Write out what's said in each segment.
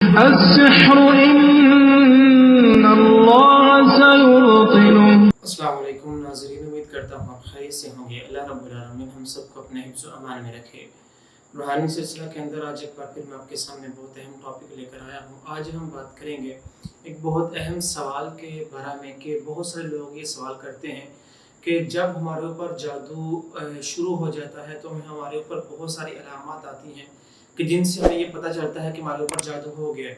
السحر إن الله سيبطله. السلام علیکم ناظرین، امید کرتا ہوں آپ خیریت سے ہوں گے۔ اللہ رب العالمین ہم سب کو اپنے حفظ و امان میں رکھے۔ روحانی سلسلہ کے اندر آج ایک بار پھر میں آپ کے سامنے بہت اہم ٹاپک لے کر آیا ہوں۔ آج ہم بات کریں گے ایک بہت اہم سوال کے بارے میں کہ بہت سارے لوگ یہ سوال کرتے ہیں کہ جب ہمارے اوپر جادو شروع ہو جاتا ہے تو ہمارے اوپر بہت ساری علامات آتی ہیں کہ جن سے ہمیں یہ پتہ چلتا ہے کہ ہمارے اوپر جادو ہو گیا ہے۔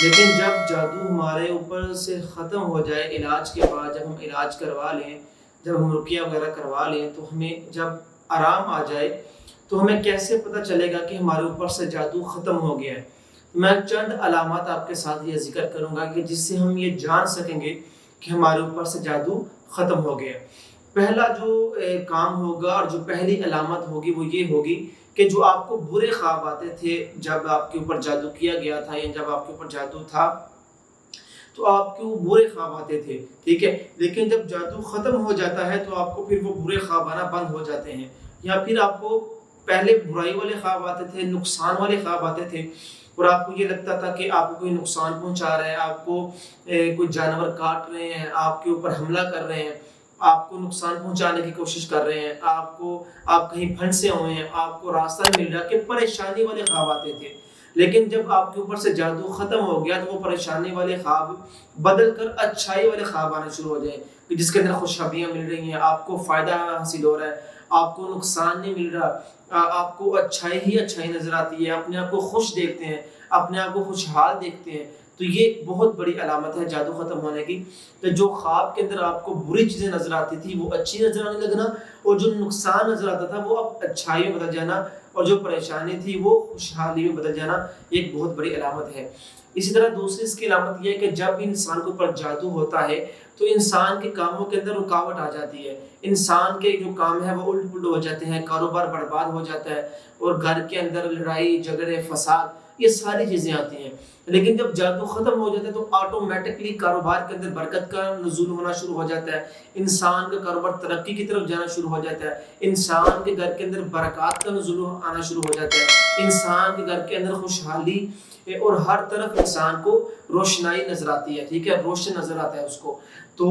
لیکن جب جادو ہمارے اوپر سے ختم ہو جائے علاج کے بعد، جب ہم علاج کروا لیں، جب ہم رقیہ وغیرہ کروا لیں، تو ہمیں جب آرام آ جائے تو ہمیں کیسے پتہ چلے گا کہ ہمارے اوپر سے جادو ختم ہو گیا ہے؟ میں چند علامات آپ کے ساتھ یہ ذکر کروں گا کہ جس سے ہم یہ جان سکیں گے کہ ہمارے اوپر سے جادو ختم ہو گیا ہے۔ پہلا جو کام ہوگا اور جو پہلی علامت ہوگی وہ یہ ہوگی کہ جو آپ کو برے خواب آتے تھے جب آپ کے اوپر جادو کیا گیا تھا یا جب آپ کے اوپر جادو تھا تو آپ کو برے خواب آتے تھے، ٹھیک ہے، لیکن جب جادو ختم ہو جاتا ہے تو آپ کو پھر وہ برے خواب آنا بند ہو جاتے ہیں، یا پھر آپ کو پہلے برائی والے خواب آتے تھے، نقصان والے خواب آتے تھے اور آپ کو یہ لگتا تھا کہ آپ کو کوئی نقصان پہنچا رہا ہے، آپ کو کوئی جانور کاٹ رہے ہیں، آپ کے اوپر حملہ کر رہے ہیں، آپ کو نقصان پہنچانے کی کوشش کر رہے ہیں، آپ کہیں پھنسے ہوئے ہیں، آپ کو راستہ نہیں مل رہا، کہ پریشانی والے خواب آتے تھے۔ لیکن جب آپ کے اوپر سے جادو ختم ہو گیا تو وہ پریشانی والے خواب بدل کر اچھائی والے خواب آنے شروع ہو جائیں، کہ جس کے اندر خوشخبریاں مل رہی ہیں، آپ کو فائدہ حاصل ہو رہا ہے، آپ کو نقصان نہیں مل رہا، آپ کو اچھائی ہی اچھائی نظر آتی ہے، اپنے آپ کو خوش دیکھتے ہیں، اپنے آپ کو خوشحال دیکھتے ہیں۔ تو یہ بہت بڑی علامت ہے جادو ختم ہونے کی، کہ جو خواب کے اندر آپ کو بری چیزیں نظر آتی تھی وہ اچھی نظر آنے لگنا، اور جو نقصان نظر آتا تھا وہ اب اچھائی میں بدل جانا، اور جو پریشانی تھی وہ خوشحالی میں بدل جانا، یہ ایک بہت بڑی علامت ہے۔ اسی طرح دوسری اس کی علامت یہ ہے کہ جب انسان کے اوپر جادو ہوتا ہے تو انسان کے کاموں کے اندر رکاوٹ آ جاتی ہے، انسان کے جو کام ہے وہ الٹ پلٹ ہو جاتے ہیں، کاروبار برباد ہو جاتا ہے، اور گھر کے اندر لڑائی جھگڑے فساد یہ ساری چیزیں آتی ہیں۔ لیکن جب جادو ختم ہو جاتا ہے تو آٹومیٹکلی کاروبار کے اندر برکت کا نزول ہونا شروع ہو جاتا ہے، انسان کا کاروبار ترقی کی طرف جانا شروع ہو جاتا ہے، انسان کے گھر کے اندر برکات کا نزول آنا شروع ہو جاتا ہے، انسان کے گھر کے اندر خوشحالی اور ہر طرف انسان کو روشنائی نظر آتی ہے، ٹھیک ہے، روشن نظر آتا ہے اس کو۔ تو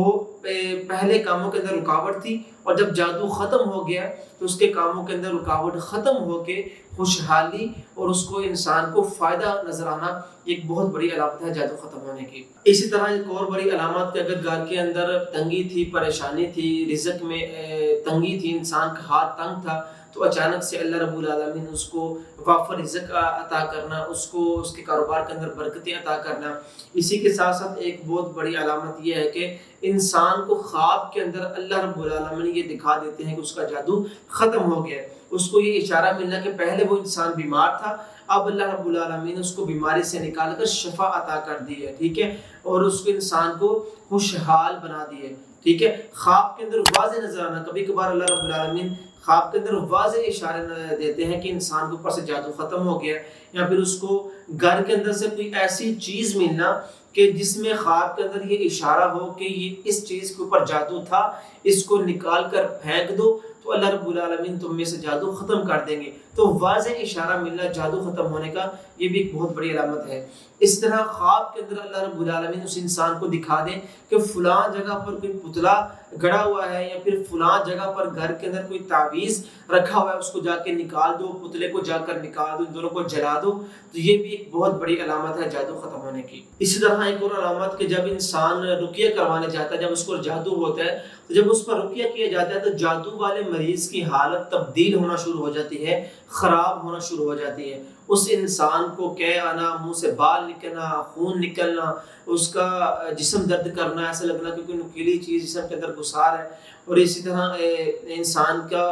پہلے کاموں کے اندر رکاوٹ تھی، اور جب جادو ختم ہو گیا تو اس کے کاموں کے اندر رکاوٹ ختم ہو کے خوشحالی اور اس کو انسان کو فائدہ نظر آنا ایک بہت بڑی علامت ہے جادو ختم ہونے کی۔ اسی طرح ایک اور بڑی علامت کہ اگر گھر کے اندر تنگی تھی، پریشانی تھی، رزق میں تنگی تھی، انسان کا ہاتھ تنگ تھا، تو اچانک سے اللہ رب العالمین اس کو وافر رزق عطا کرنا، اس کو اس کے کاروبار کے اندر برکتیں عطا کرنا۔ اسی کے ساتھ ساتھ ایک بہت بڑی علامت یہ ہے کہ انسان کو خواب کے اندر اللہ رب العالمین یہ دکھا دیتے ہیں کہ اس کا جادو ختم ہو گیا ہے، اس کو یہ اشارہ ملنا کہ پہلے وہ انسان بیمار تھا، اب اللہ رب العالمین اس کو بیماری سے نکال کر شفا عطا کر دی ہے، ٹھیک ہے، اور اس کو انسان کو خوشحال بنا دی ہے، ٹھیک ہے۔ خواب کے اندر واضح نظر آنا، کبھی کبھار اللہ رب العالمین خواب کے اندر واضح اشارے دیتے ہیں کہ انسان کے اوپر سے جادو ختم ہو گیا ہے، یا پھر اس کو گھر کے اندر سے کوئی ایسی چیز ملنا کہ جس میں خواب کے اندر یہ اشارہ ہو کہ یہ اس چیز کے اوپر جادو تھا، اس کو نکال کر پھینک دو تو اللہ رب العالمین تم میں سے جادو ختم کر دیں گے۔ تو واضح اشارہ ملنا جادو ختم ہونے کا یہ بھی ایک بہت بڑی علامت ہے۔ اس طرح خواب کے اندر اللہ رب العالمین اس انسان کو دکھا دیں کہ فلاں جگہ پر کوئی پتلا گڑا ہوا ہے، یا پھر فلاں جگہ پر گھر کے اندر کوئی تعویذ رکھا ہوا ہے، اس کو جا کے نکال دو، پتلے کو جا کر نکال دو، ان دونوں کو جلا دو، تو یہ بھی ایک بہت بڑی علامت ہے جادو ختم ہونے کی۔ اسی طرح ایک اور علامت کہ جب انسان رقیہ کروانے جاتا ہے، جب اس کو جادو ہوتا ہے تو جب اس پر رقیہ کیا جاتا ہے تو جادو والے مریض کی حالت تبدیل ہونا شروع ہو جاتی ہے، خراب ہونا شروع ہو جاتی ہے، اس انسان کو قے آنا، منہ سے بال نکلنا، خون نکلنا، اس کا جسم درد کرنا، ایسا لگنا کہ کوئی نکیلی چیز جسم کے اندر گھسا ہے، اور اسی طرح انسان کا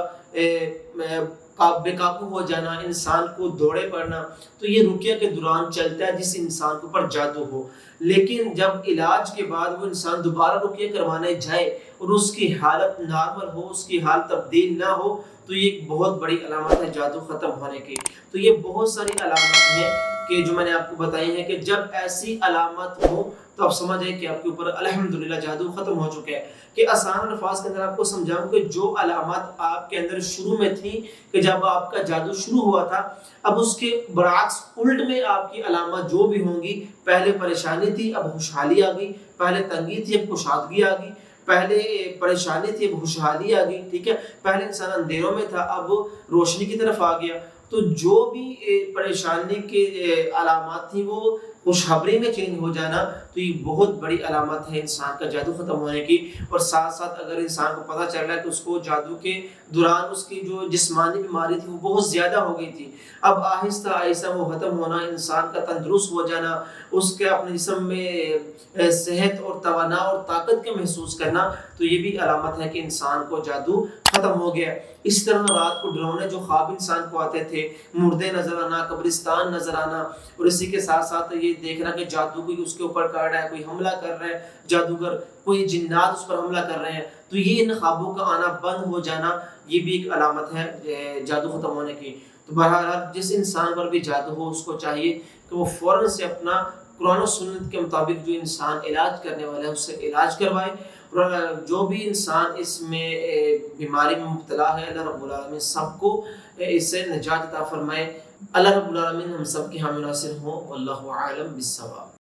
بے قابو ہو جانا، انسان کو دوڑے پڑنا، تو یہ رقیہ کے دوران چلتا ہے جس انسان کے اوپر جادو ہو۔ لیکن جب علاج کے بعد وہ انسان دوبارہ رقیہ کروانے جائے اور اس کی حالت نارمل ہو، اس کی حالت تبدیل نہ ہو، تو یہ ایک بہت بڑی علامت ہے جادو ختم ہونے کی۔ تو یہ بہت ساری علامات ہیں کہ جو میں نے آپ کو بتائی ہیں کہ جب ایسی علامت ہو تو آپ سمجھیں کہ آپ کے اوپر الحمدللہ جادو ختم ہو چکا ہے. کہ آسان الفاظ کے اندر آپ کو سمجھاؤں کہ جو علامات آپ کے اندر شروع میں تھی کہ جب آپ کا جادو شروع ہوا تھا، اب اس کے برعکس الٹ میں آپ کی علامات جو بھی ہوں گی، پہلے پریشانی تھی اب خوشحالی آ گئی، پہلے تنگی تھی اب کشادگی آ گئی، پہلے پریشانی تھی اب خوشحالی آ گئی، ٹھیک ہے، پہلے انسان اندھیروں میں تھا اب روشنی کی طرف آ گیا. تو جو بھی پریشانی کے علامات تھی وہ خوشخبری میں چینج ہو جانا، تو یہ بہت بڑی علامت ہے انسان کا جادو ختم ہونے کی. اور ساتھ ساتھ اگر انسان کو پتہ چل رہا ہے کہ اس کو جادو کے دوران اس کی جو جسمانی بیماری تھی وہ بہت زیادہ ہو گئی تھی، اب آہستہ آہستہ وہ ختم ہونا، انسان کا تندرست ہو جانا، اس کے اپنے جسم میں صحت اور توانا اور طاقت کا محسوس کرنا، تو یہ بھی علامت ہے کہ انسان کو جادو ختم ہو گیا. اس طرح رات کو ڈراؤنے جو خواب انسان کو آتے تھے، مردے نظر آنا، قبرستان نظر آنا، اور اسی کے ساتھ ساتھ یہ دیکھنا کہ جادو کوئی اس کے اوپر کر رہا ہے، کوئی حملہ کر رہا ہے، جادوگر کوئی جنات اس پر حملہ کر رہے ہیں، تو یہ ان خوابوں کا آنا بند ہو جانا، یہ بھی ایک علامت ہے جادو ختم ہونے کی. تو بہرحال جس انسان پر بھی جادو ہو اس کو چاہیے کہ وہ فوراً سے اپنا قرآن و سنت کے مطابق جو انسان علاج کرنے والا ہے اس سے علاج کروائے. اور جو بھی انسان اس میں بیماری میں مبتلا ہے، اللہ رب العالمین سب کو اس سے نجات عطا فرمائے. اللہ رب العالمین ہم سب کے حامی ناصر ہوں. واللہ اعلم بالصواب.